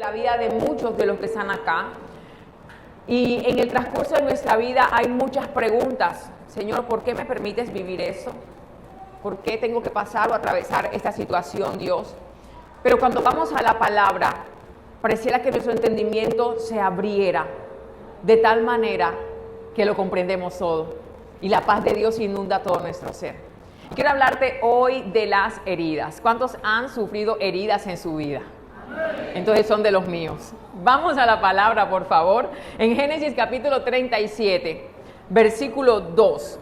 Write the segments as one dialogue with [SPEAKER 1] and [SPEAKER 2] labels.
[SPEAKER 1] la vida de muchos de los que están acá. Y en el transcurso de nuestra vida hay muchas preguntas. Señor, ¿por qué me permites vivir eso? ¿Por qué tengo que pasar o atravesar esta situación, Dios? Pero cuando vamos a la palabra, pareciera que nuestro entendimiento se abriera de tal manera que lo comprendemos todo. Y la paz de Dios inunda todo nuestro ser. Quiero hablarte hoy de las heridas. ¿Cuántos han sufrido heridas en su vida? Entonces son de los míos. Vamos a la palabra, por favor. En Génesis capítulo 37, versículo 2.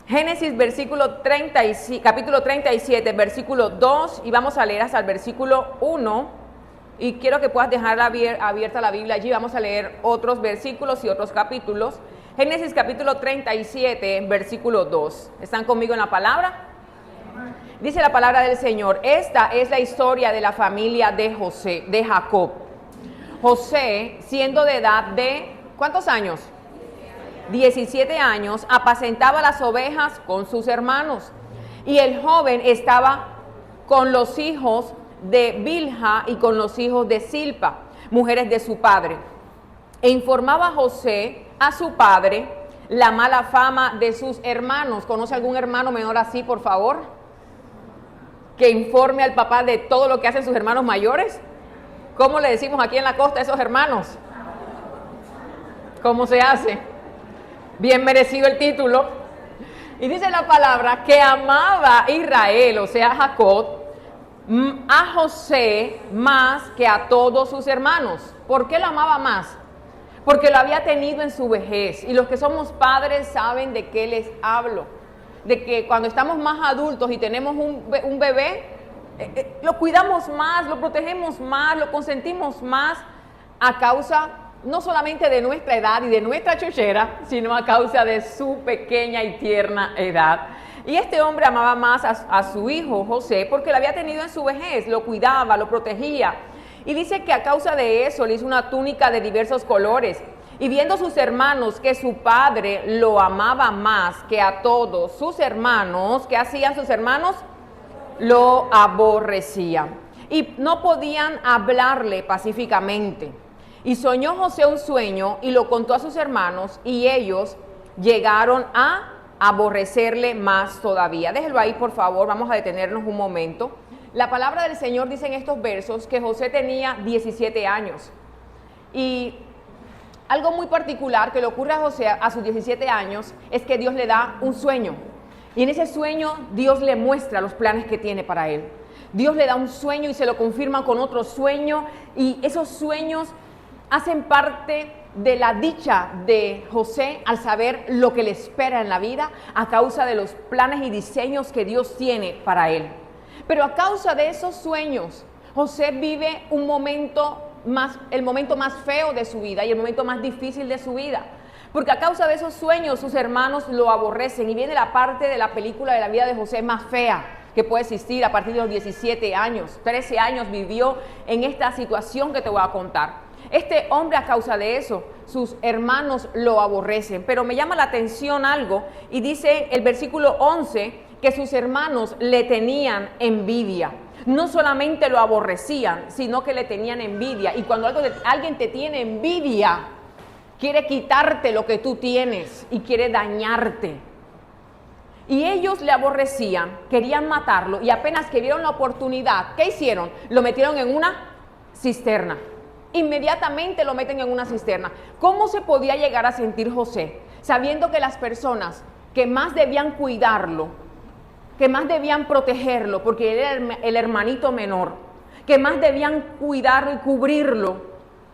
[SPEAKER 1] Génesis capítulo 37, versículo 2, y vamos a leer hasta el versículo 1. Y quiero que puedas dejar abierta la Biblia allí. Vamos a leer otros versículos y otros capítulos. Génesis capítulo 37, versículo 2. ¿Están conmigo en la palabra? Dice la palabra del Señor: esta es la historia de la familia de Jacob. José, siendo de edad de, ¿cuántos años? 17 años, apacentaba las ovejas con sus hermanos. Y el joven estaba con los hijos de Bilha y con los hijos de Silpa, mujeres de su padre. E informaba José a su padre la mala fama de sus hermanos. ¿Conoce algún hermano menor así, por favor? Que informe al papá de todo lo que hacen sus hermanos mayores. ¿Cómo le decimos aquí en la costa a esos hermanos? ¿Cómo se hace? Bien merecido el título. Y dice la palabra que amaba a Israel, o sea, Jacob, a José más que a todos sus hermanos. ¿Por qué lo amaba más? Porque lo había tenido en su vejez. Y los que somos padres saben de qué les hablo. De que cuando estamos más adultos y tenemos un bebé, lo cuidamos más, lo protegemos más, lo consentimos más a causa no solamente de nuestra edad y de nuestra chochera, sino a causa de su pequeña y tierna edad. Y este hombre amaba más a su hijo José porque lo había tenido en su vejez, lo cuidaba, lo protegía. Y dice que a causa de eso le hizo una túnica de diversos colores. Y viendo sus hermanos que su padre lo amaba más que a todos sus hermanos, ¿qué hacían sus hermanos? Lo aborrecían. Y no podían hablarle pacíficamente. Y soñó José un sueño y lo contó a sus hermanos y ellos llegaron a aborrecerle más todavía. Déjelo ahí, por favor, vamos a detenernos un momento. La palabra del Señor dice en estos versos que José tenía 17 años. Y algo muy particular que le ocurre a José a sus 17 años es que Dios le da un sueño. Y en ese sueño Dios le muestra los planes que tiene para él. Dios le da un sueño y se lo confirma con otro sueño. Y esos sueños hacen parte de la dicha de José al saber lo que le espera en la vida a causa de los planes y diseños que Dios tiene para él. Pero a causa de esos sueños, José vive el momento más feo de su vida y el momento más difícil de su vida. Porque a causa de esos sueños sus hermanos lo aborrecen y viene la parte de la película de la vida de José más fea que puede existir a partir de los 17 años. 13 años vivió en esta situación que te voy a contar. Este hombre, a causa de eso, sus hermanos lo aborrecen. Pero me llama la atención algo y dice el versículo 11 que sus hermanos le tenían envidia. No solamente lo aborrecían, sino que le tenían envidia. Y cuando alguien te tiene envidia, quiere quitarte lo que tú tienes y quiere dañarte. Y ellos le aborrecían, querían matarlo y apenas que vieron la oportunidad, ¿qué hicieron? Lo metieron en una cisterna. Inmediatamente lo meten en una cisterna. ¿Cómo se podía llegar a sentir José sabiendo que las personas que más debían cuidarlo, que más debían protegerlo, porque él era el hermanito menor, que más debían cuidarlo y cubrirlo,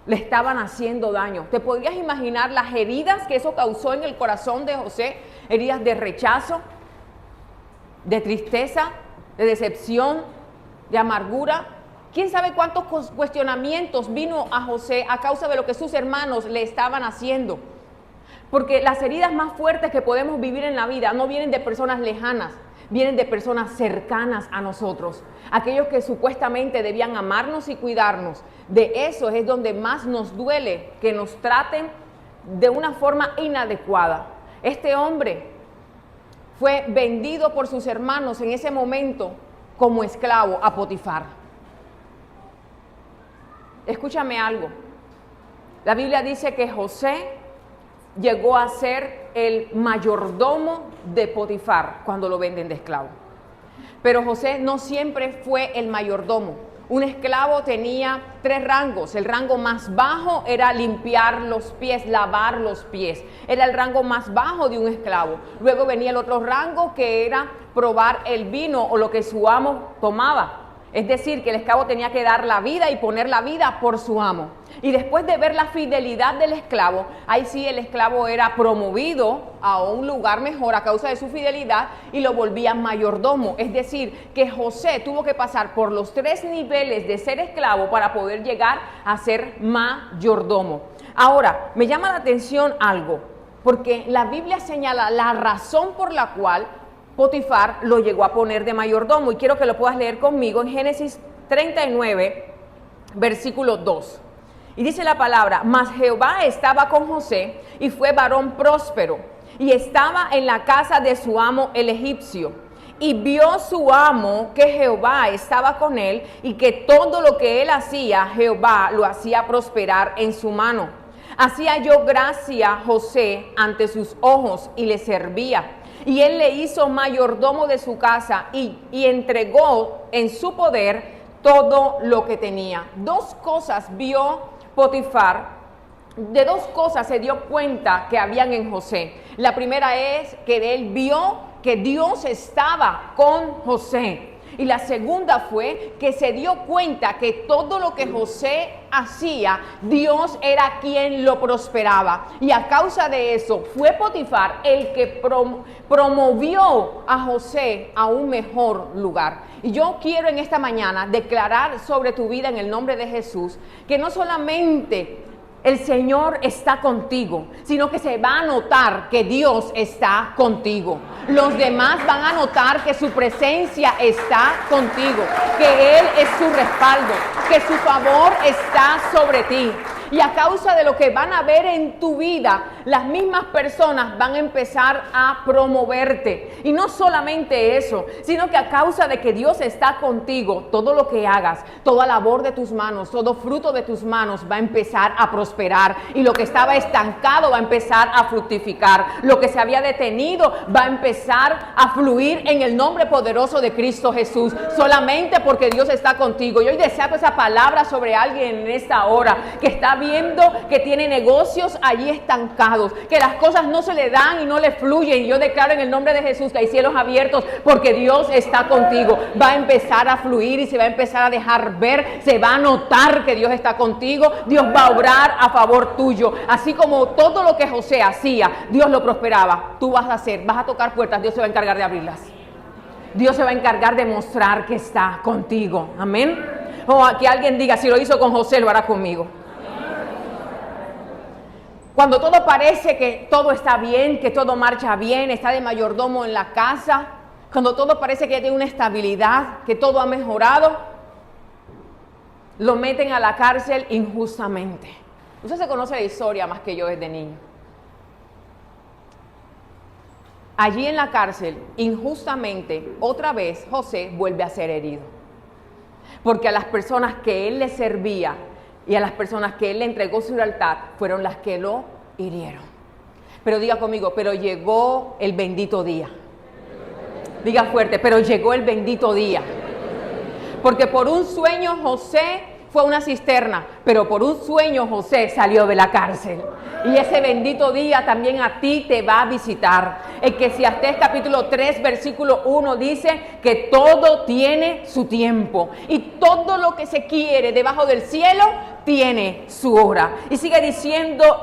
[SPEAKER 1] le estaban haciendo daño? ¿Te podrías imaginar las heridas que eso causó en el corazón de José? Heridas de rechazo, de tristeza, de decepción, de amargura. ¿Quién sabe cuántos cuestionamientos vino a José a causa de lo que sus hermanos le estaban haciendo? Porque las heridas más fuertes que podemos vivir en la vida no vienen de personas lejanas, vienen de personas cercanas a nosotros. Aquellos que supuestamente debían amarnos y cuidarnos. De eso es donde más nos duele que nos traten de una forma inadecuada. Este hombre fue vendido por sus hermanos en ese momento como esclavo a Potifar. escúchame algo. La Biblia dice que José llegó a ser el mayordomo de Potifar cuando lo venden de esclavo. Pero José no siempre fue el mayordomo. Un esclavo tenía 3 rangos. El rango más bajo era limpiar los pies, lavar los pies. Era el rango más bajo de un esclavo. Luego venía el otro rango, que era probar el vino o lo que su amo tomaba. Es decir, que el esclavo tenía que dar la vida y poner la vida por su amo. Y después de ver la fidelidad del esclavo, ahí sí el esclavo era promovido a un lugar mejor a causa de su fidelidad y lo volvían mayordomo. Es decir, que José tuvo que pasar por los 3 niveles de ser esclavo para poder llegar a ser mayordomo. Ahora, me llama la atención algo, porque la Biblia señala la razón por la cual Potifar lo llegó a poner de mayordomo, y quiero que lo puedas leer conmigo en Génesis 39, versículo 2. Y dice la palabra: mas Jehová estaba con José, y fue varón próspero, y estaba en la casa de su amo el egipcio. Y vio su amo que Jehová estaba con él, y que todo lo que él hacía, Jehová lo hacía prosperar en su mano. Así halló gracia José ante sus ojos, y le servía. Y él le hizo mayordomo de su casa y entregó en su poder todo lo que tenía. 2 cosas vio Potifar, de 2 cosas se dio cuenta que habían en José. La primera es que él vio que Dios estaba con José. Y la segunda fue que se dio cuenta que todo lo que José hacía, Dios era quien lo prosperaba. Y a causa de eso, fue Potifar el que promovió a José a un mejor lugar. Y yo quiero en esta mañana declarar sobre tu vida en el nombre de Jesús, que no solamente el Señor está contigo, sino que se va a notar que Dios está contigo. Los demás van a notar que su presencia está contigo, que Él es su respaldo, que su favor está sobre ti. Y a causa de lo que van a ver en tu vida, las mismas personas van a empezar a promoverte. Y no solamente eso, sino que a causa de que Dios está contigo, todo lo que hagas, toda labor de tus manos, todo fruto de tus manos va a empezar a prosperar. Y lo que estaba estancado va a empezar a fructificar. Lo que se había detenido va a empezar a fluir en el nombre poderoso de Cristo Jesús. Solamente porque Dios está contigo. Y hoy deseato esa palabra sobre alguien en esta hora que está viendo que tiene negocios allí estancados, que las cosas no se le dan y no le fluyen. Y yo declaro en el nombre de Jesús que hay cielos abiertos porque Dios está contigo. Va a empezar a fluir y se va a empezar a dejar ver, se va a notar que Dios está contigo. Dios va a obrar a favor tuyo. Así como todo lo que José hacía, Dios lo prosperaba. Tú vas a hacer, vas a tocar puertas, Dios se va a encargar de abrirlas. Dios se va a encargar de mostrar que está contigo. Amén. O que alguien diga, si lo hizo con José, lo hará conmigo. Cuando todo parece que todo está bien, que todo marcha bien, está de mayordomo en la casa, cuando todo parece que tiene una estabilidad, que todo ha mejorado, lo meten a la cárcel injustamente. Usted se conoce la historia más que yo desde niño. Allí en la cárcel, injustamente, otra vez José vuelve a ser herido. Porque a las personas que él le servía y a las personas que él le entregó su lealtad fueron las que lo hirieron. Pero diga conmigo, pero llegó el bendito día. Diga fuerte, pero llegó el bendito día. Porque por un sueño José fue a una cisterna, pero por un sueño José salió de la cárcel. Y ese bendito día también a ti te va a visitar. Eclesiastés capítulo 3, versículo 1 dice que todo tiene su tiempo. Y todo lo que se quiere debajo del cielo tiene su hora. Y sigue diciendo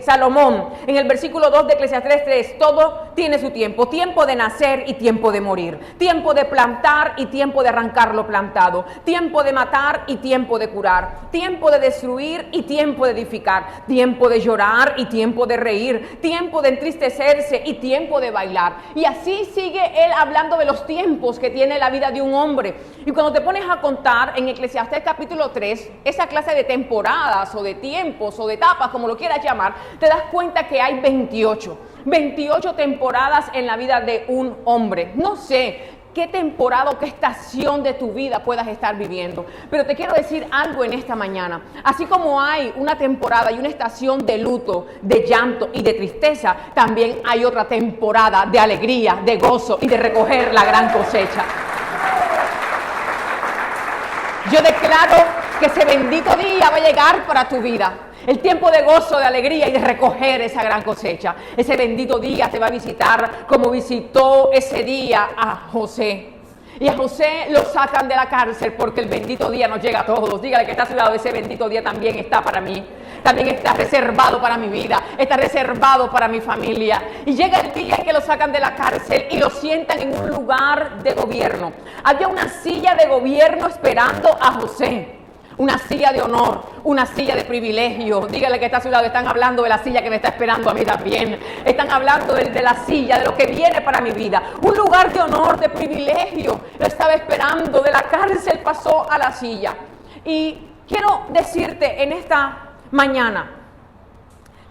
[SPEAKER 1] Salomón en el versículo 2 de Eclesiastés 3, todo tiene su tiempo. Tiempo de nacer y tiempo de morir. Tiempo de plantar y tiempo de arrancar lo plantado. Tiempo de matar y tiempo de curar. Tiempo de destruir y tiempo de edificar. Tiempo de llorar y tiempo de reír. Tiempo de entristecerse y tiempo de bailar. Y así sigue él hablando de los tiempos que tiene la vida de un hombre. Y cuando te pones a contar en Eclesiastés capítulo 3, esa clase de temporadas o de tiempos o de etapas, como lo quieras llamar, te das cuenta que hay 28 temporadas en la vida de un hombre. No sé qué temporada o qué estación de tu vida puedas estar viviendo. Pero te quiero decir algo en esta mañana. Así como hay una temporada y una estación de luto, de llanto y de tristeza, también hay otra temporada de alegría, de gozo y de recoger la gran cosecha. Yo declaro que ese bendito día va a llegar para tu vida. El tiempo de gozo, de alegría y de recoger esa gran cosecha. Ese bendito día te va a visitar como visitó ese día a José. Y a José lo sacan de la cárcel porque el bendito día nos llega a todos. Dígale que está a su lado, ese bendito día también está para mí. También está reservado para mi vida, está reservado para mi familia. Y llega el día en que lo sacan de la cárcel y lo sientan en un lugar de gobierno. Había una silla de gobierno esperando a José. Una silla de honor, una silla de privilegio. Dígale que está a su lado, están hablando de la silla que me está esperando a mí también. Están hablando de la silla, de lo que viene para mi vida. Un lugar de honor, de privilegio. Lo estaba esperando, de la cárcel pasó a la silla. Y quiero decirte en esta mañana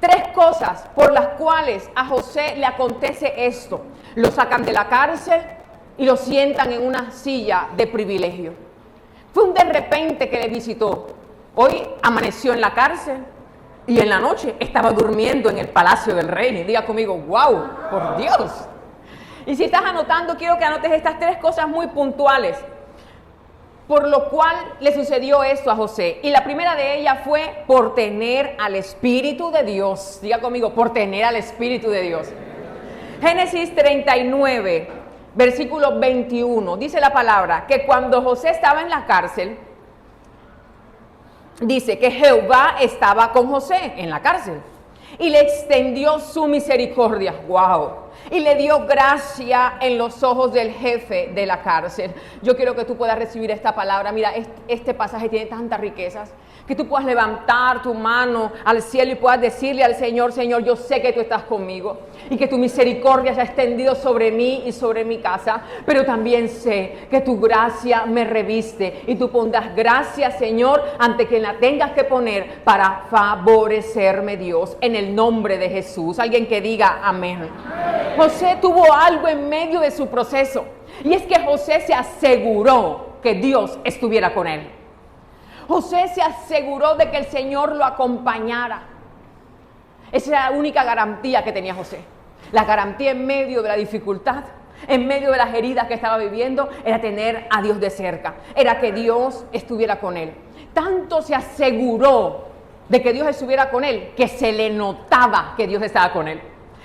[SPEAKER 1] 3 cosas por las cuales a José le acontece esto. Lo sacan de la cárcel y lo sientan en una silla de privilegio. Fue un de repente que le visitó. Hoy amaneció en la cárcel y en la noche estaba durmiendo en el palacio del rey. Y diga conmigo, wow, por Dios. Y si estás anotando, quiero que anotes estas 3 cosas muy puntuales por lo cual le sucedió esto a José. Y la primera de ellas fue por tener al Espíritu de Dios. Diga conmigo, por tener al Espíritu de Dios. Génesis 39, versículo 21, dice la palabra que cuando José estaba en la cárcel, dice que Jehová estaba con José en la cárcel y le extendió su misericordia. ¡Wow! Y le dio gracia en los ojos del jefe de la cárcel. Yo quiero que tú puedas recibir esta palabra. Mira, este pasaje tiene tantas riquezas, que tú puedas levantar tu mano al cielo y puedas decirle al Señor, Señor, yo sé que tú estás conmigo y que tu misericordia se ha extendido sobre mí y sobre mi casa, pero también sé que tu gracia me reviste y tú pondrás gracia, Señor, ante quien la tengas que poner para favorecerme, Dios, en el nombre de Jesús. Alguien que diga amén. José tuvo algo en medio de su proceso, y es que José se aseguró que Dios estuviera con él. José se aseguró de que el Señor lo acompañara. Esa era la única garantía que tenía José. La garantía en medio de la dificultad, en medio de las heridas que estaba viviendo, era tener a Dios de cerca, era que Dios estuviera con él. Tanto se aseguró de que Dios estuviera con él, que se le notaba que Dios estaba con él.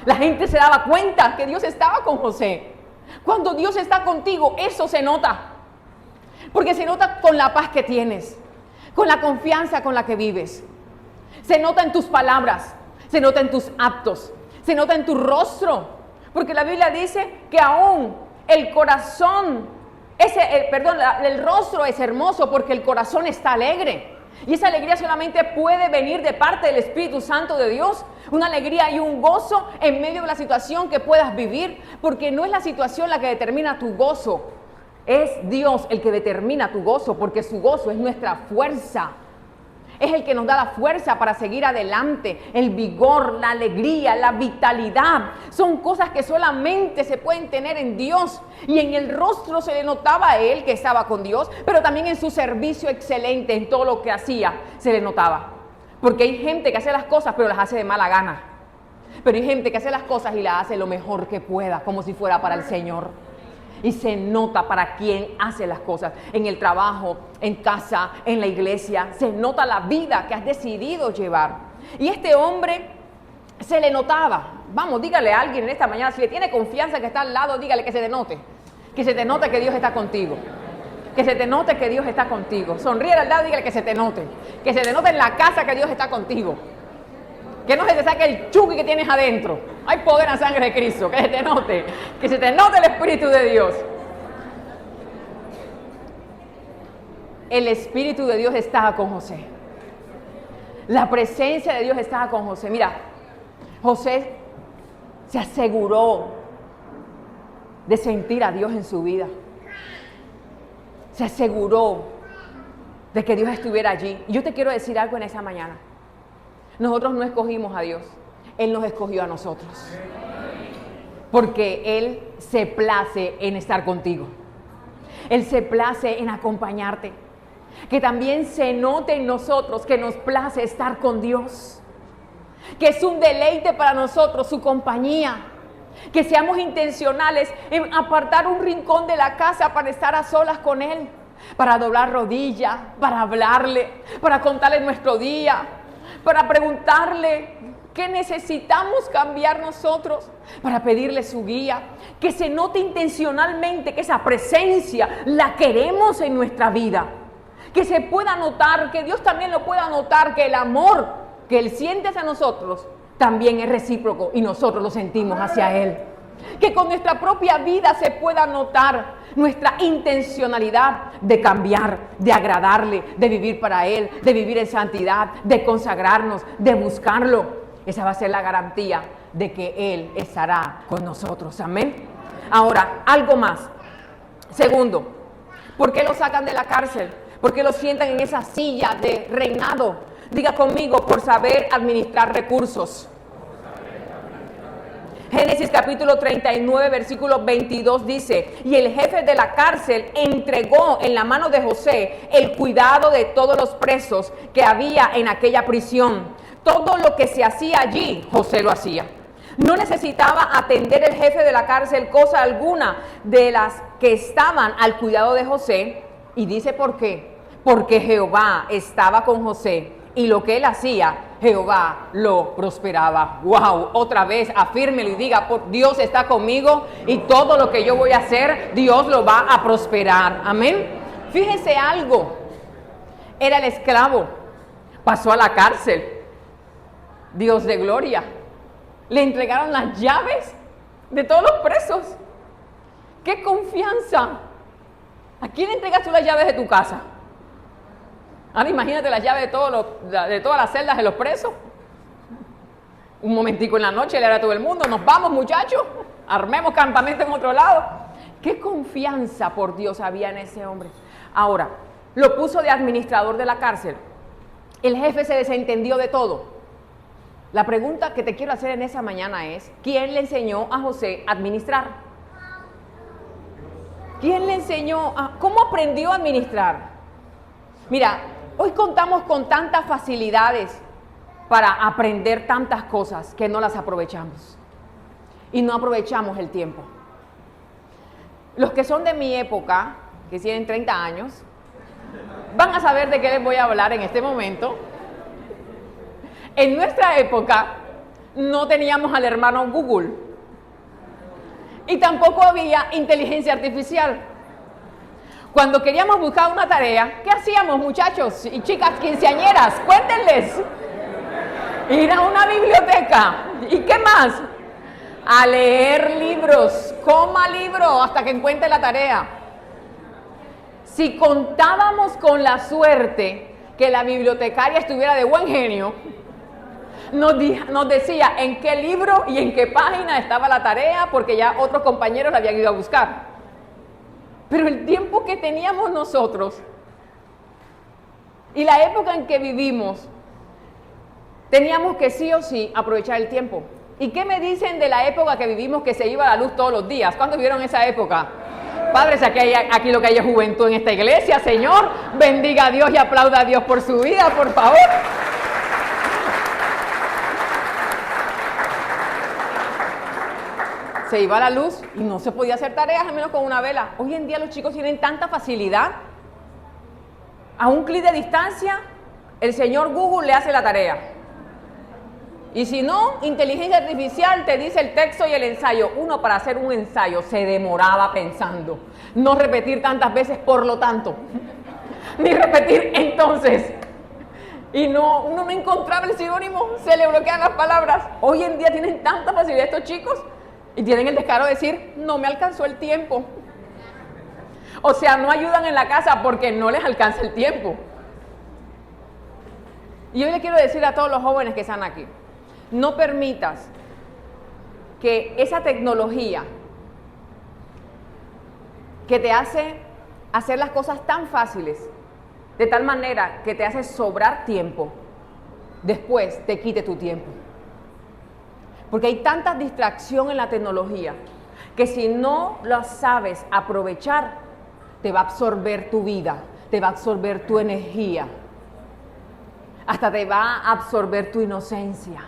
[SPEAKER 1] La gente se daba cuenta que Dios estaba con José. Cuando Dios está contigo, eso se nota. Porque se nota con la paz que tienes, con la confianza con la que vives. Se nota en tus palabras, se nota en tus actos, se nota en tu rostro. Porque la Biblia dice que aún el corazón, el rostro es hermoso porque el corazón está alegre. Y esa alegría solamente puede venir de parte del Espíritu Santo de Dios. Una alegría y un gozo en medio de la situación que puedas vivir. Porque no es la situación la que determina tu gozo. Es Dios el que determina tu gozo, porque su gozo es nuestra fuerza. Es el que nos da la fuerza para seguir adelante, el vigor, la alegría, la vitalidad. Son cosas que solamente se pueden tener en Dios. Y en el rostro se le notaba a él que estaba con Dios, pero también en su servicio excelente, en todo lo que hacía, se le notaba. Porque hay gente que hace las cosas, pero las hace de mala gana. Pero hay gente que hace las cosas y las hace lo mejor que pueda, como si fuera para el Señor. Y se nota para quien hace las cosas, en el trabajo, en casa, en la iglesia. Se nota la vida que has decidido llevar. Y este hombre se le notaba. Vamos, dígale a alguien en esta mañana, si le tiene confianza que está al lado, dígale que se te note. Que se te note que Dios está contigo. Que se te note que Dios está contigo. Sonríe al lado, dígale que se te note. Que se te note en la casa que Dios está contigo. Que no se te saque el chuki que tienes adentro. Hay poder en la sangre de Cristo. Que se te note. Que se te note el Espíritu de Dios. El Espíritu de Dios estaba con José. La presencia de Dios estaba con José. Mira, José se aseguró de sentir a Dios en su vida. Se aseguró de que Dios estuviera allí. Y yo te quiero decir algo en esa mañana. Nosotros no escogimos a Dios, Él nos escogió a nosotros. Porque Él se place en estar contigo. Él se place en acompañarte. Que también se note en nosotros que nos place estar con Dios. Que es un deleite para nosotros su compañía. Que seamos intencionales en apartar un rincón de la casa para estar a solas con Él. Para doblar rodillas, para hablarle, para contarle nuestro día, para preguntarle qué necesitamos cambiar nosotros, para pedirle su guía. Que se note intencionalmente que esa presencia la queremos en nuestra vida. Que se pueda notar, que Dios también lo pueda notar, que el amor que Él siente hacia nosotros también es recíproco y nosotros lo sentimos hacia Él. Que con nuestra propia vida se pueda notar nuestra intencionalidad de cambiar, de agradarle, de vivir para Él, de vivir en santidad, de consagrarnos, de buscarlo. Esa va a ser la garantía de que Él estará con nosotros. Amén. Ahora, algo más. Segundo, ¿por qué lo sacan de la cárcel? ¿Por qué lo sientan en esa silla de reinado? Diga conmigo, por saber administrar recursos. Génesis capítulo 39, versículo 22 dice: y el jefe de la cárcel entregó en la mano de José el cuidado de todos los presos que había en aquella prisión. Todo lo que se hacía allí, José lo hacía. No necesitaba atender el jefe de la cárcel cosa alguna de las que estaban al cuidado de José. Y dice por qué. Porque Jehová estaba con José y lo que él hacía, Jehová lo prosperaba. ¡Wow! Otra vez afírmelo y diga: Dios está conmigo y todo lo que yo voy a hacer, Dios lo va a prosperar. Amén. Fíjese algo. Era el esclavo. Pasó a la cárcel. Dios de gloria. Le entregaron las llaves de todos los presos. ¡Qué confianza! ¿A quién le entregas tú las llaves de tu casa? Ahora imagínate las llaves de todas las celdas de los presos. Un momentico en la noche le hará a todo el mundo: nos vamos, muchachos, armemos campamento en otro lado. ¡Qué confianza por Dios había en ese hombre! Ahora, lo puso de administrador de la cárcel. El jefe se desentendió de todo. La pregunta que te quiero hacer en esa mañana es: ¿quién le enseñó a José a administrar? ¿Quién le enseñó cómo aprendió a administrar? Mira, hoy contamos con tantas facilidades para aprender tantas cosas que no las aprovechamos. Y no aprovechamos el tiempo. Los que son de mi época, que tienen 30 años, van a saber de qué les voy a hablar en este momento. En nuestra época no teníamos al hermano Google. Y tampoco había inteligencia artificial. Cuando queríamos buscar una tarea, ¿qué hacíamos, muchachos y chicas quinceañeras? Cuéntenles. Ir a una biblioteca. ¿Y qué más? A leer libros. Coma libro hasta que encuentre la tarea. Si contábamos con la suerte que la bibliotecaria estuviera de buen genio, nos decía en qué libro y en qué página estaba la tarea, porque ya otros compañeros la habían ido a buscar. Pero el tiempo que teníamos nosotros y la época en que vivimos, teníamos que sí o sí aprovechar el tiempo. ¿Y qué me dicen de la época que vivimos, que se iba la luz todos los días? ¿Cuándo vieron esa época? Padres, aquí lo que hay es juventud en esta iglesia. Señor, bendiga a Dios y aplauda a Dios por su vida, por favor. Se iba la luz y no se podía hacer tareas a menos con una vela. Hoy en día los chicos tienen tanta facilidad. A un clic de distancia, el señor Google le hace la tarea. Y si no, inteligencia artificial te dice el texto y el ensayo. Uno, para hacer un ensayo se demoraba pensando. No repetir tantas veces por lo tanto. Ni repetir entonces. Y uno no encontraba el sinónimo, se le bloquean las palabras. Hoy en día tienen tanta facilidad estos chicos y tienen el descaro de decir: no me alcanzó el tiempo. O sea, no ayudan en la casa porque no les alcanza el tiempo. Y hoy le quiero decir a todos los jóvenes que están aquí: no permitas que esa tecnología que te hace hacer las cosas tan fáciles, de tal manera que te hace sobrar tiempo, después te quite tu tiempo. Porque hay tanta distracción en la tecnología que si no la sabes aprovechar, te va a absorber tu vida, te va a absorber tu energía, hasta te va a absorber tu inocencia.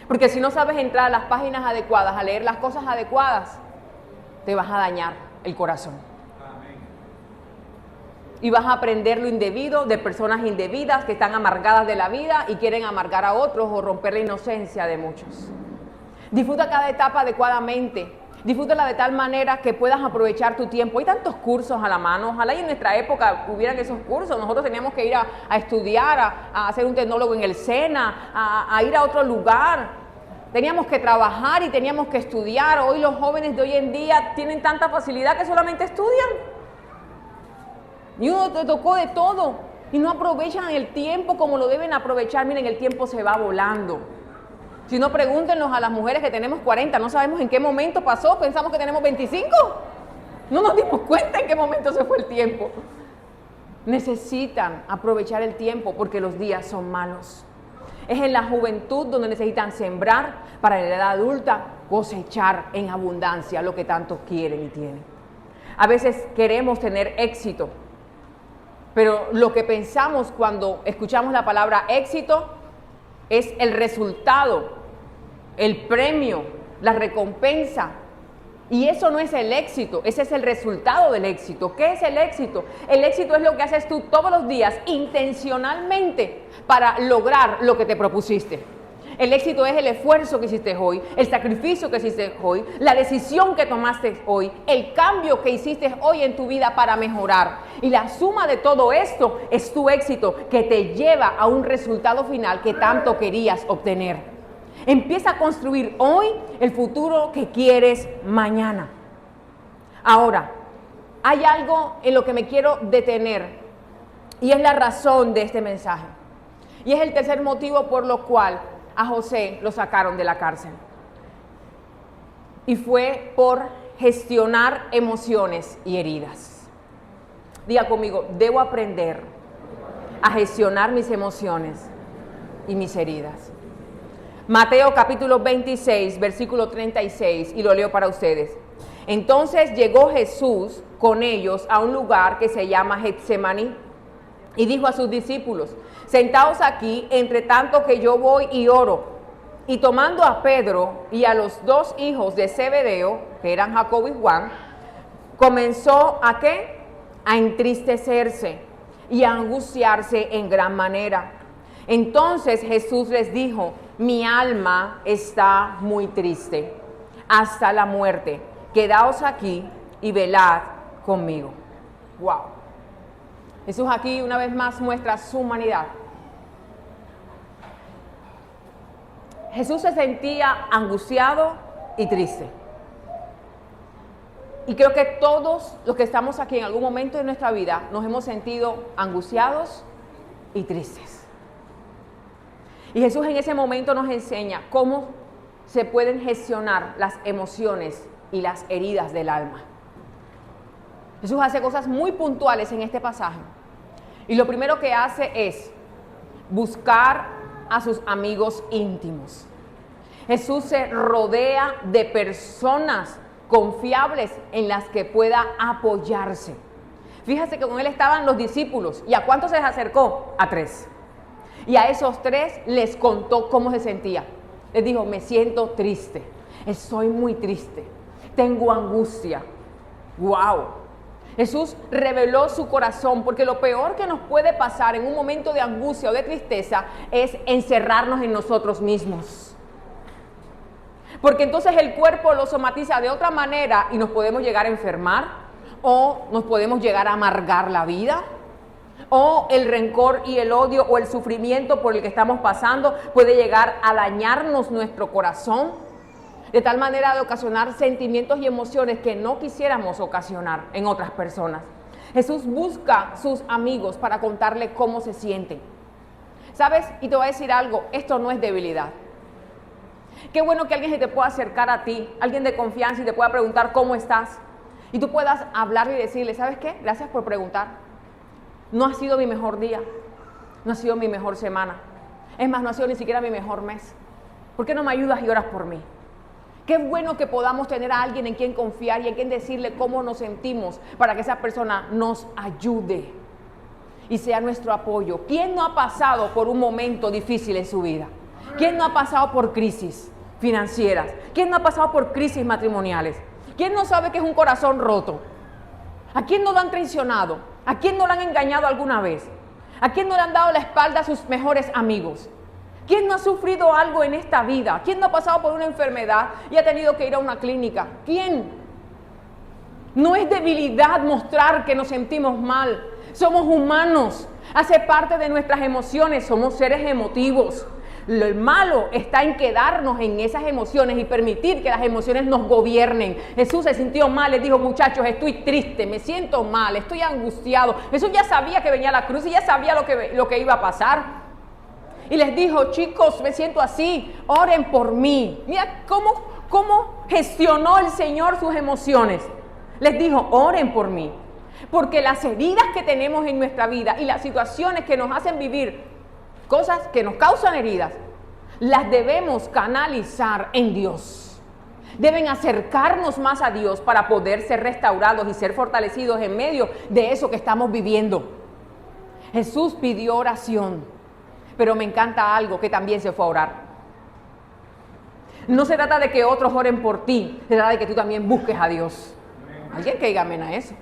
[SPEAKER 1] Porque si no sabes entrar a las páginas adecuadas, a leer las cosas adecuadas, te vas a dañar el corazón. Y vas a aprender lo indebido de personas indebidas que están amargadas de la vida y quieren amargar a otros o romper la inocencia de muchos. Disfruta cada etapa adecuadamente. Disfrútala de tal manera que puedas aprovechar tu tiempo. Hay tantos cursos a la mano. Ojalá y en nuestra época hubieran esos cursos. Nosotros teníamos que ir a estudiar, a hacer un tecnólogo en el SENA, a ir a otro lugar. Teníamos que trabajar y teníamos que estudiar. Hoy los jóvenes de hoy en día tienen tanta facilidad que solamente estudian. Y uno te tocó de todo. Y no aprovechan el tiempo como lo deben aprovechar. Miren, el tiempo se va volando. Si no, pregúntenos a las mujeres que tenemos 40, no sabemos en qué momento pasó, pensamos que tenemos 25. No nos dimos cuenta en qué momento se fue el tiempo. Necesitan aprovechar el tiempo porque los días son malos. Es en la juventud donde necesitan sembrar para en la edad adulta cosechar en abundancia lo que tanto quieren y tienen. A veces queremos tener éxito, pero lo que pensamos cuando escuchamos la palabra éxito es el resultado, el premio, la recompensa. Y eso no es el éxito, ese es el resultado del éxito. ¿Qué es el éxito? El éxito es lo que haces tú todos los días intencionalmente para lograr lo que te propusiste. El éxito es el esfuerzo que hiciste hoy, el sacrificio que hiciste hoy, la decisión que tomaste hoy, el cambio que hiciste hoy en tu vida para mejorar. Y la suma de todo esto es tu éxito que te lleva a un resultado final que tanto querías obtener. Empieza a construir hoy el futuro que quieres mañana. Ahora, hay algo en lo que me quiero detener y es la razón de este mensaje. Y es el tercer motivo por lo cual a José lo sacaron de la cárcel. Y fue por gestionar emociones y heridas. Diga conmigo, debo aprender a gestionar mis emociones y mis heridas. Mateo capítulo 26, versículo 36, y lo leo para ustedes. Entonces llegó Jesús con ellos a un lugar que se llama Getsemaní y dijo a sus discípulos, sentaos aquí, entre tanto que yo voy y oro. Y tomando a Pedro y a los dos hijos de Zebedeo, que eran Jacobo y Juan, comenzó ¿a qué? A entristecerse y a angustiarse en gran manera. Entonces Jesús les dijo, mi alma está muy triste, hasta la muerte. Quedaos aquí y velad conmigo. Wow. Jesús aquí una vez más muestra su humanidad. Jesús se sentía angustiado y triste. Y creo que todos los que estamos aquí en algún momento de nuestra vida nos hemos sentido angustiados y tristes. Y Jesús en ese momento nos enseña cómo se pueden gestionar las emociones y las heridas del alma. Jesús hace cosas muy puntuales en este pasaje. Y lo primero que hace es buscar a sus amigos íntimos. Jesús se rodea de personas confiables en las que pueda apoyarse. Fíjate que con él estaban los discípulos. ¿Y a cuántos se les acercó? A 3. Y a esos 3 les contó cómo se sentía. Les dijo, me siento triste, estoy muy triste, tengo angustia. ¡Wow! Jesús reveló su corazón, porque lo peor que nos puede pasar en un momento de angustia o de tristeza es encerrarnos en nosotros mismos. Porque entonces el cuerpo lo somatiza de otra manera y nos podemos llegar a enfermar o nos podemos llegar a amargar la vida. O el rencor y el odio o el sufrimiento por el que estamos pasando puede llegar a dañarnos nuestro corazón, de tal manera de ocasionar sentimientos y emociones que no quisiéramos ocasionar en otras personas. Jesús busca sus amigos para contarle cómo se sienten. ¿Sabes? Y te voy a decir algo, esto no es debilidad. Qué bueno que alguien se te pueda acercar a ti, alguien de confianza y te pueda preguntar cómo estás. Y tú puedas hablarle y decirle, ¿sabes qué? Gracias por preguntar. No ha sido mi mejor día, no ha sido mi mejor semana. Es más, no ha sido ni siquiera mi mejor mes. ¿Por qué no me ayudas y oras por mí? Qué bueno que podamos tener a alguien en quien confiar y en quien decirle cómo nos sentimos para que esa persona nos ayude y sea nuestro apoyo. ¿Quién no ha pasado por un momento difícil en su vida? ¿Quién no ha pasado por crisis financieras? ¿Quién no ha pasado por crisis matrimoniales? ¿Quién no sabe que es un corazón roto? ¿A quién no lo han traicionado? ¿A quién no lo han engañado alguna vez? ¿A quién no le han dado la espalda a sus mejores amigos? ¿Quién no ha sufrido algo en esta vida? ¿Quién no ha pasado por una enfermedad y ha tenido que ir a una clínica? ¿Quién? No es debilidad mostrar que nos sentimos mal. Somos humanos. Hace parte de nuestras emociones. Somos seres emotivos. Lo malo está en quedarnos en esas emociones y permitir que las emociones nos gobiernen. Jesús se sintió mal, les dijo: muchachos, estoy triste, me siento mal, estoy angustiado. Jesús ya sabía que venía la cruz y ya sabía lo que iba a pasar. Y les dijo: chicos, me siento así, oren por mí. Mira cómo gestionó el Señor sus emociones. Les dijo: oren por mí. Porque las heridas que tenemos en nuestra vida y las situaciones que nos hacen vivir cosas que nos causan heridas, las debemos canalizar en Dios. Deben acercarnos más a Dios para poder ser restaurados y ser fortalecidos en medio de eso que estamos viviendo. Jesús pidió oración, pero me encanta algo, que también se fue a orar. No se trata de que otros oren por ti, se trata de que tú también busques a Dios. ¿Alguien que diga amén a eso?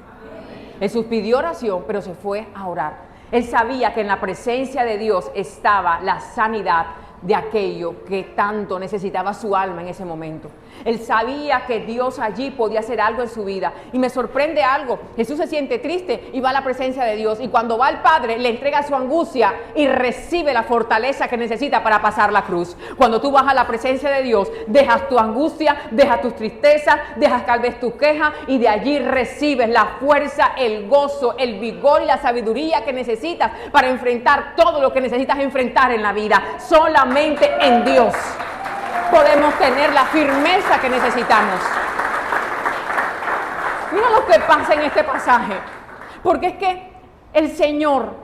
[SPEAKER 1] Jesús pidió oración, pero se fue a orar. Él sabía que en la presencia de Dios estaba la sanidad de aquello que tanto necesitaba su alma en ese momento. Él sabía que Dios allí podía hacer algo en su vida. Y me sorprende algo: Jesús se siente triste y va a la presencia de Dios, y cuando va al Padre le entrega su angustia y recibe la fortaleza que necesita para pasar la cruz. Cuando tú vas a la presencia de Dios, dejas tu angustia, dejas tus tristezas, dejas tal vez tus quejas, y de allí recibes la fuerza, el gozo, el vigor y la sabiduría que necesitas para enfrentar todo lo que necesitas enfrentar en la vida. Solamente en Dios podemos tener la firmeza que necesitamos. Mira lo que pasa en este pasaje, porque es que el Señor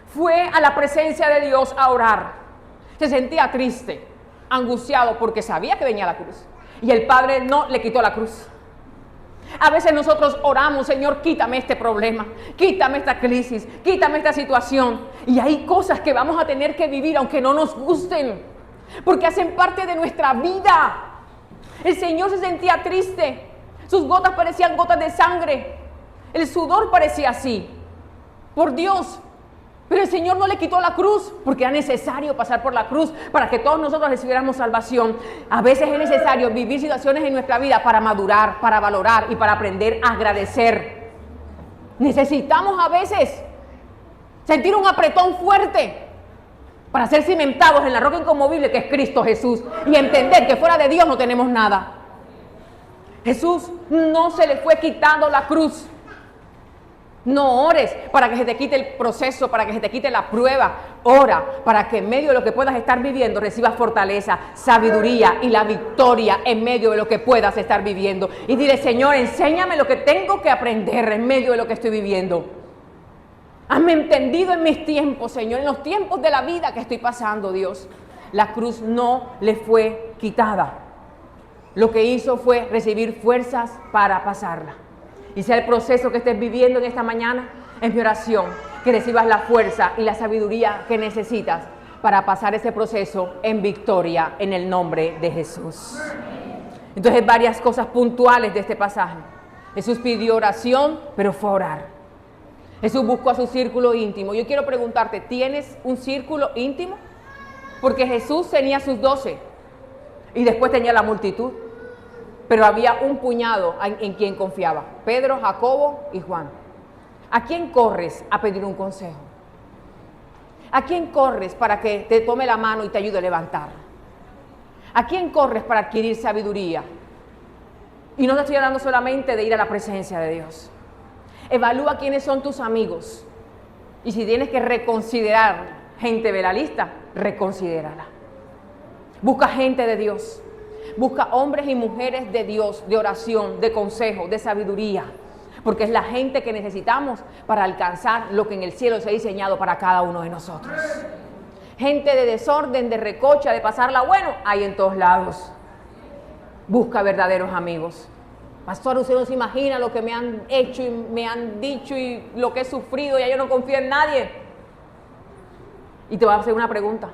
[SPEAKER 1] fue a la presencia de Dios a orar. Se sentía triste, angustiado, porque sabía que venía la cruz, y el Padre no le quitó la cruz. A veces nosotros oramos: Señor, quítame este problema, quítame esta crisis, quítame esta situación. Y hay cosas que vamos a tener que vivir aunque no nos gusten, porque hacen parte de nuestra vida. El Señor se sentía triste, sus gotas parecían gotas de sangre, el sudor parecía así, por Dios. Pero el Señor no le quitó la cruz, porque era necesario pasar por la cruz para que todos nosotros recibiéramos salvación. A veces es necesario vivir situaciones en nuestra vida para madurar, para valorar y para aprender a agradecer. Necesitamos a veces sentir un apretón fuerte para ser cimentados en la roca inconmovible que es Cristo Jesús, y entender que fuera de Dios no tenemos nada. Jesús no se le fue quitando la cruz. No ores para que se te quite el proceso, para que se te quite la prueba. Ora para que en medio de lo que puedas estar viviendo recibas fortaleza, sabiduría y la victoria en medio de lo que puedas estar viviendo. Y dile: Señor, enséñame lo que tengo que aprender en medio de lo que estoy viviendo. Hazme entendido en mis tiempos, Señor, en los tiempos de la vida que estoy pasando, Dios. La cruz no le fue quitada. Lo que hizo fue recibir fuerzas para pasarla. Y sea el proceso que estés viviendo en esta mañana, es mi oración que recibas la fuerza y la sabiduría que necesitas para pasar ese proceso en victoria, en el nombre de Jesús. Entonces, varias cosas puntuales de este pasaje. Jesús pidió oración, pero fue a orar. Jesús buscó a su círculo íntimo. Yo quiero preguntarte: ¿tienes un círculo íntimo? Porque Jesús tenía sus 12 y después tenía la multitud. Pero había un puñado en quien confiaba: Pedro, Jacobo y Juan. ¿A quién corres a pedir un consejo? ¿A quién corres para que te tome la mano y te ayude a levantar? ¿A quién corres para adquirir sabiduría? Y no te estoy hablando solamente de ir a la presencia de Dios. Evalúa quiénes son tus amigos. Y si tienes que reconsiderar gente de la lista, reconsidérala. Busca gente de Dios. Busca hombres y mujeres de Dios, de oración, de consejo, de sabiduría, porque es la gente que necesitamos para alcanzar lo que en el cielo se ha diseñado para cada uno de nosotros. Gente de desorden, de recocha, de pasarla bueno, hay en todos lados. Busca verdaderos amigos. Pastor, usted no se imagina lo que me han hecho y me han dicho y lo que he sufrido, ya yo no confío en nadie. Y te voy a hacer una pregunta.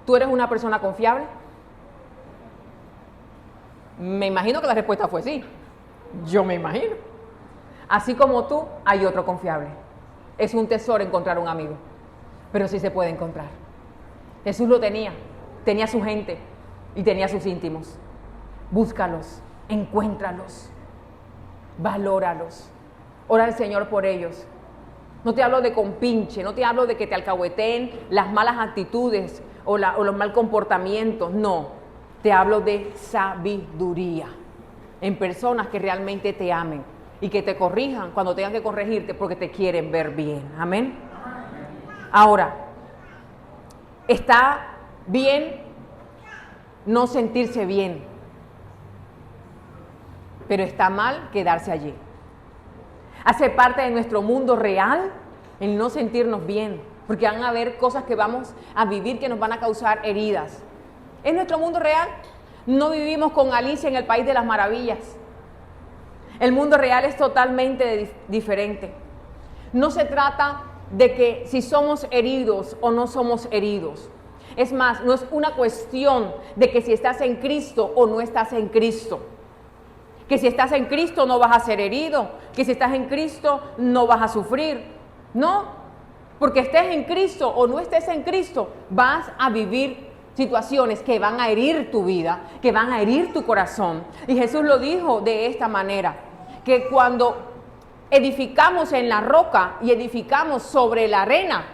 [SPEAKER 1] ¿Tú eres una persona confiable? Me imagino que la respuesta fue sí. Yo me imagino. Así como tú, hay otro confiable. Es un tesoro encontrar un amigo, pero sí se puede encontrar. Jesús lo tenía su gente y tenía sus íntimos. Búscalos, encuéntralos, valóralos, ora al Señor por ellos. No te hablo de compinche, no te hablo de que te alcahueteen las malas actitudes o los mal comportamientos, no. Te hablo de sabiduría en personas que realmente te amen y que te corrijan cuando tengan que corregirte porque te quieren ver bien. Amén. Ahora, está bien no sentirse bien, pero está mal quedarse allí. Hace parte de nuestro mundo real el no sentirnos bien, porque van a haber cosas que vamos a vivir que nos van a causar heridas. ¿Es nuestro mundo real? No vivimos con Alicia en el País de las Maravillas. El mundo real es totalmente diferente. No se trata de que si somos heridos o no somos heridos. Es más, no es una cuestión de que si estás en Cristo o no estás en Cristo. Que si estás en Cristo no vas a ser herido, que si estás en Cristo no vas a sufrir. No, porque estés en Cristo o no estés en Cristo, vas a vivir situaciones que van a herir tu vida, que van a herir tu corazón. Y Jesús lo dijo de esta manera, que cuando edificamos en la roca y edificamos sobre la arena,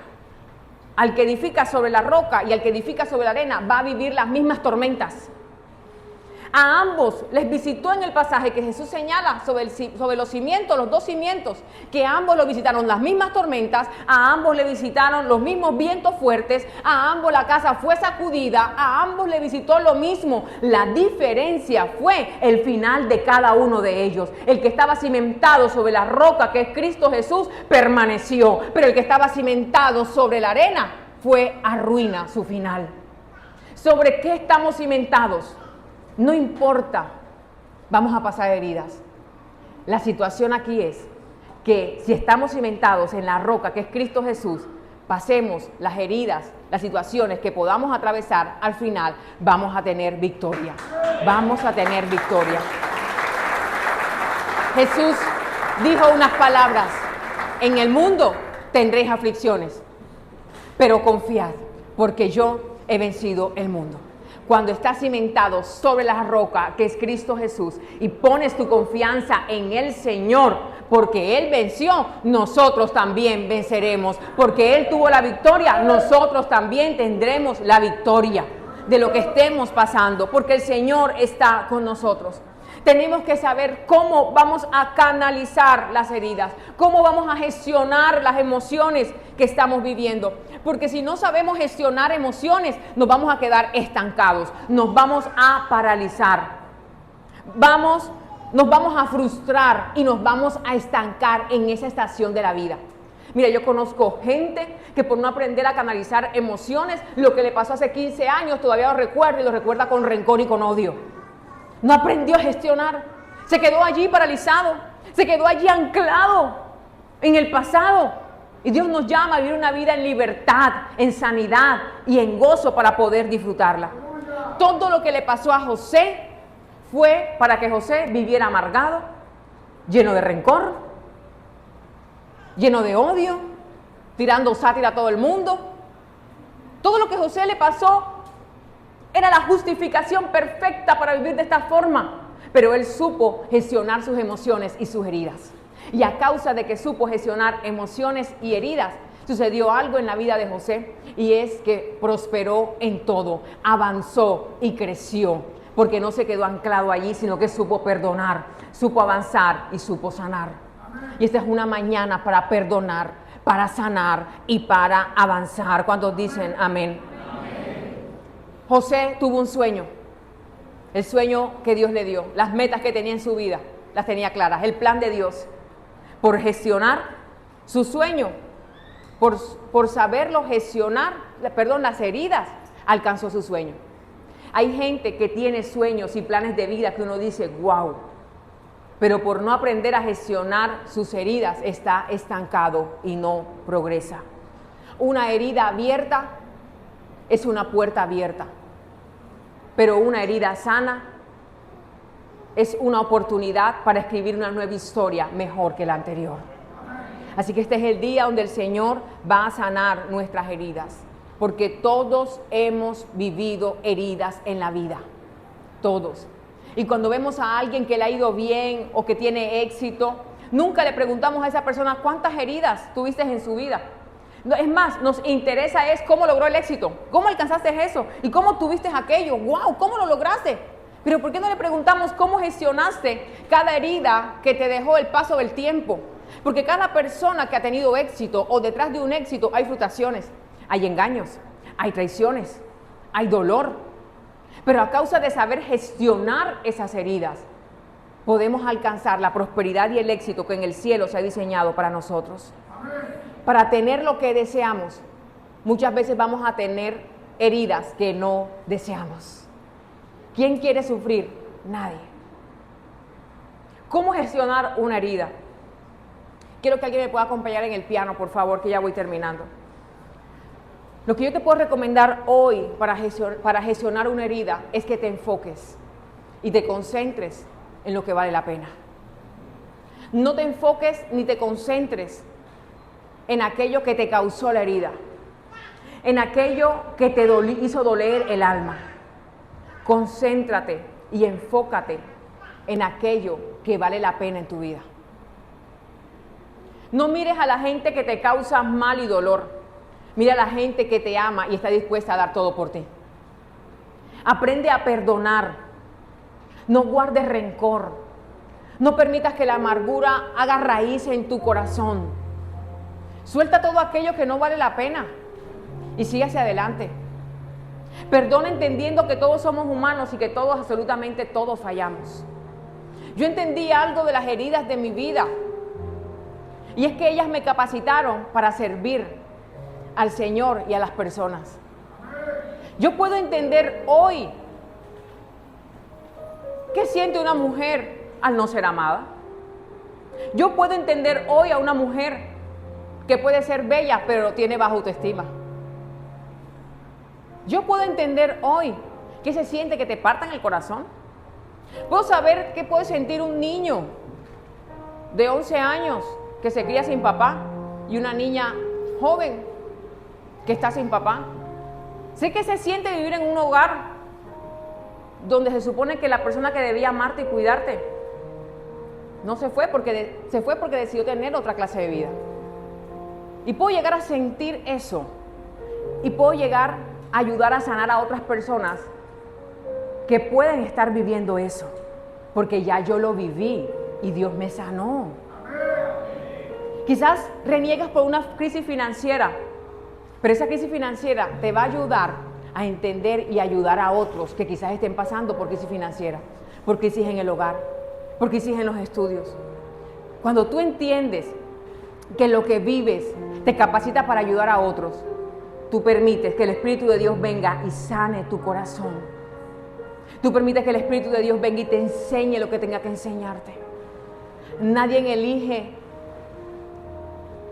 [SPEAKER 1] al que edifica sobre la roca y al que edifica sobre la arena va a vivir las mismas tormentas. A ambos les visitó en el pasaje que Jesús señala sobre los cimientos, los dos cimientos, que a ambos lo visitaron las mismas tormentas, a ambos le visitaron los mismos vientos fuertes, a ambos la casa fue sacudida, a ambos le visitó lo mismo. La diferencia fue el final de cada uno de ellos. El que estaba cimentado sobre la roca, que es Cristo Jesús, permaneció, pero el que estaba cimentado sobre la arena fue a ruina su final. ¿Sobre qué estamos cimentados? No importa, vamos a pasar heridas. La situación aquí es que si estamos cimentados en la roca que es Cristo Jesús, pasemos las heridas, las situaciones que podamos atravesar, al final vamos a tener victoria. Vamos a tener victoria. Jesús dijo unas palabras: en el mundo tendréis aflicciones, pero confiad, porque yo he vencido el mundo. Cuando estás cimentado sobre la roca que es Cristo Jesús y pones tu confianza en el Señor, porque Él venció, nosotros también venceremos. Porque Él tuvo la victoria, nosotros también tendremos la victoria de lo que estemos pasando, porque el Señor está con nosotros. Tenemos que saber cómo vamos a canalizar las heridas, cómo vamos a gestionar las emociones que estamos viviendo. Porque si no sabemos gestionar emociones, nos vamos a quedar estancados, nos vamos a paralizar, nos vamos a frustrar y nos vamos a estancar en esa estación de la vida. Mira, yo conozco gente que por no aprender a canalizar emociones, lo que le pasó hace 15 años todavía lo recuerda y lo recuerda con rencor y con odio. No aprendió a gestionar, se quedó allí paralizado, se quedó allí anclado en el pasado. Y Dios nos llama a vivir una vida en libertad, en sanidad y en gozo para poder disfrutarla. Todo lo que le pasó a José fue para que José viviera amargado, lleno de rencor, lleno de odio, tirando sátira a todo el mundo. Todo lo que José le pasó era la justificación perfecta para vivir de esta forma, pero él supo gestionar sus emociones y sus heridas. Y a causa de que supo gestionar emociones y heridas, sucedió algo en la vida de José, y es que prosperó en todo, avanzó y creció, porque no se quedó anclado allí, sino que supo perdonar, supo avanzar y supo sanar. Y esta es una mañana para perdonar, para sanar y para avanzar. ¿Cuántos dicen amén? José tuvo un sueño, el sueño que Dios le dio, las metas que tenía en su vida, las tenía claras, el plan de Dios. Por gestionar su sueño, por saberlo gestionar, las heridas, alcanzó su sueño. Hay gente que tiene sueños y planes de vida que uno dice, wow, pero por no aprender a gestionar sus heridas está estancado y no progresa. Una herida abierta es una puerta abierta, pero una herida sana es una oportunidad para escribir una nueva historia mejor que la anterior. Así que este es el día donde el Señor va a sanar nuestras heridas, porque todos hemos vivido heridas en la vida, todos. Y cuando vemos a alguien que le ha ido bien o que tiene éxito, nunca le preguntamos a esa persona cuántas heridas tuviste en su vida. Es más, nos interesa es cómo logró el éxito, cómo alcanzaste eso y cómo tuviste aquello. ¡Wow! ¿Cómo lo lograste? Pero ¿por qué no le preguntamos cómo gestionaste cada herida que te dejó el paso del tiempo? Porque cada persona que ha tenido éxito o detrás de un éxito hay frustraciones, hay engaños, hay traiciones, hay dolor. Pero a causa de saber gestionar esas heridas, podemos alcanzar la prosperidad y el éxito que en el cielo se ha diseñado para nosotros. Para tener lo que deseamos, muchas veces vamos a tener heridas que no deseamos. ¿Quién quiere sufrir? Nadie. ¿Cómo gestionar una herida? Quiero que alguien me pueda acompañar en el piano, por favor, que ya voy terminando. Lo que yo te puedo recomendar hoy para gestionar una herida es que te enfoques y te concentres en lo que vale la pena. No te enfoques ni te concentres en aquello que te causó la herida, en aquello que te hizo doler el alma. Concéntrate y enfócate en aquello que vale la pena en tu vida. No mires a la gente que te causa mal y dolor. Mira a la gente que te ama y está dispuesta a dar todo por ti. Aprende a perdonar. No guardes rencor. No permitas que la amargura haga raíz en tu corazón. Suelta todo aquello que no vale la pena y sigue hacia adelante. Perdona entendiendo que todos somos humanos y que todos, absolutamente todos fallamos. Yo entendí algo de las heridas de mi vida y es que ellas me capacitaron para servir al Señor y a las personas. Yo puedo entender hoy qué siente una mujer al no ser amada. Yo puedo entender hoy a una mujer que puede ser bella pero tiene baja autoestima. Yo puedo entender hoy qué se siente que te partan el corazón. Puedo saber qué puede sentir un niño de 11 años que se cría sin papá y una niña joven que está sin papá. Sé que se siente vivir en un hogar donde se supone que la persona que debía amarte y cuidarte no se fue porque decidió tener otra clase de vida. Y puedo llegar a sentir eso y puedo llegar a ayudar a sanar a otras personas que pueden estar viviendo eso, porque ya yo lo viví y Dios me sanó. Quizás reniegas por una crisis financiera, pero esa crisis financiera te va a ayudar a entender y ayudar a otros que quizás estén pasando por crisis financiera, por crisis en el hogar, por crisis en los estudios. Cuando tú entiendes que lo que vives te capacita para ayudar a otros, tú permites que el Espíritu de Dios venga y sane tu corazón. Tú permites que el Espíritu de Dios venga y te enseñe lo que tenga que enseñarte. Nadie elige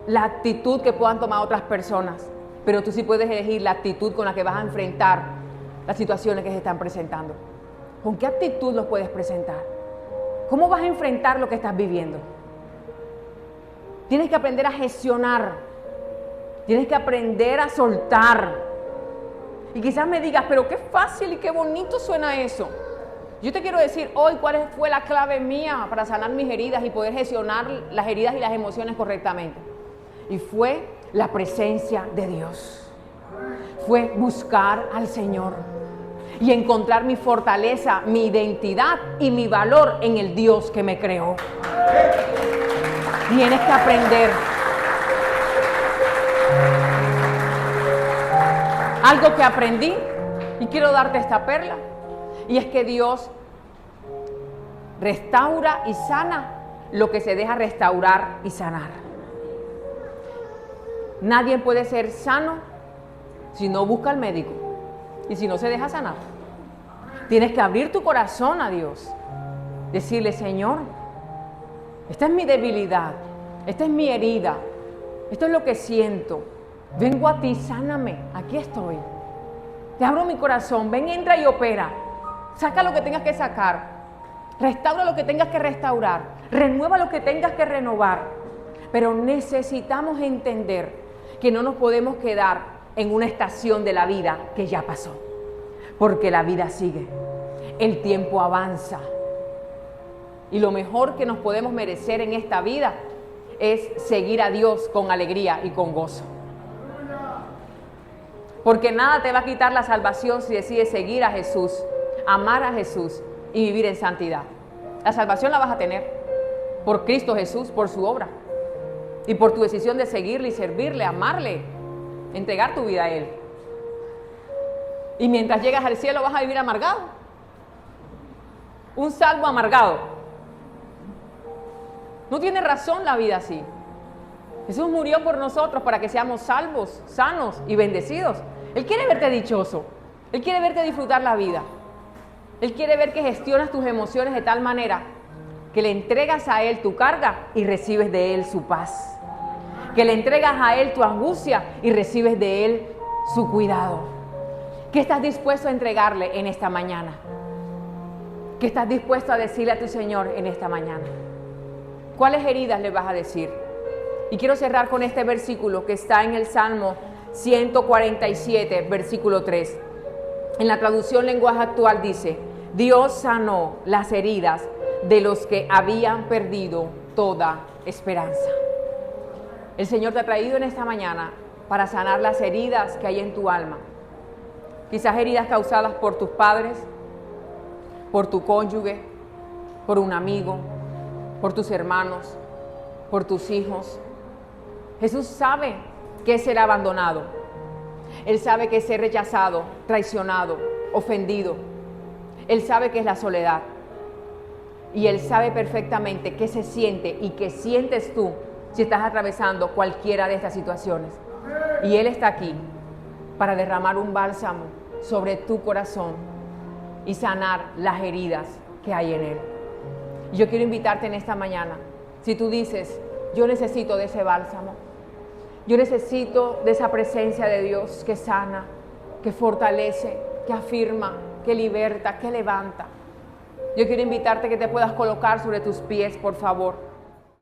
[SPEAKER 1] la actitud que puedan tomar otras personas, pero tú sí puedes elegir la actitud con la que vas a enfrentar las situaciones que se están presentando. ¿Con qué actitud los puedes presentar? ¿Cómo vas a enfrentar lo que estás viviendo? Tienes que aprender a gestionar. Tienes que aprender a soltar. Y quizás me digas, pero qué fácil y qué bonito suena eso. Yo te quiero decir hoy cuál fue la clave mía para sanar mis heridas y poder gestionar las heridas y las emociones correctamente. Y fue la presencia de Dios. Fue buscar al Señor y encontrar mi fortaleza, mi identidad y mi valor en el Dios que me creó. Tienes que aprender. Algo que aprendí y quiero darte esta perla, y es que Dios restaura y sana lo que se deja restaurar y sanar. Nadie puede ser sano si no busca al médico y si no se deja sanar. Tienes que abrir tu corazón a Dios. Decirle, Señor, esta es mi debilidad, esta es mi herida, esto es lo que siento. Vengo a ti, sáname, aquí estoy. Te abro mi corazón, ven, entra y opera. Saca lo que tengas que sacar. Restaura lo que tengas que restaurar. Renueva lo que tengas que renovar. Pero necesitamos entender que no nos podemos quedar en una estación de la vida que ya pasó. Porque la vida sigue. El tiempo avanza. Y lo mejor que nos podemos merecer en esta vida es seguir a Dios con alegría y con gozo. Porque nada te va a quitar la salvación si decides seguir a Jesús, amar a Jesús y vivir en santidad. La salvación la vas a tener por Cristo Jesús, por su obra. Y por tu decisión de seguirle y servirle, amarle, entregar tu vida a Él. Y mientras llegas al cielo vas a vivir amargado. Un salvo amargado. No tiene razón la vida así. Jesús murió por nosotros para que seamos salvos, sanos y bendecidos. Él quiere verte dichoso. Él quiere verte disfrutar la vida. Él quiere ver que gestionas tus emociones de tal manera que le entregas a Él tu carga y recibes de Él su paz. Que le entregas a Él tu angustia y recibes de Él su cuidado. ¿Qué estás dispuesto a entregarle en esta mañana? ¿Qué estás dispuesto a decirle a tu Señor en esta mañana? ¿Cuáles heridas le vas a decir? Y quiero cerrar con este versículo que está en el Salmo 147, versículo 3. En la traducción lenguaje actual dice: Dios sanó las heridas de los que habían perdido toda esperanza. El Señor te ha traído en esta mañana para sanar las heridas que hay en tu alma. Quizás heridas causadas por tus padres, por tu cónyuge, por un amigo, por tus hermanos, por tus hijos. Jesús sabe qué es ser abandonado. Él sabe qué es ser rechazado, traicionado, ofendido. Él sabe qué es la soledad. Y Él sabe perfectamente qué se siente y qué sientes tú si estás atravesando cualquiera de estas situaciones. Y Él está aquí para derramar un bálsamo sobre tu corazón y sanar las heridas que hay en Él. Y yo quiero invitarte en esta mañana, si tú dices, yo necesito de ese bálsamo, yo necesito de esa presencia de Dios que sana, que fortalece, que afirma, que liberta, que levanta. Yo quiero invitarte que te puedas colocar sobre tus pies, por favor.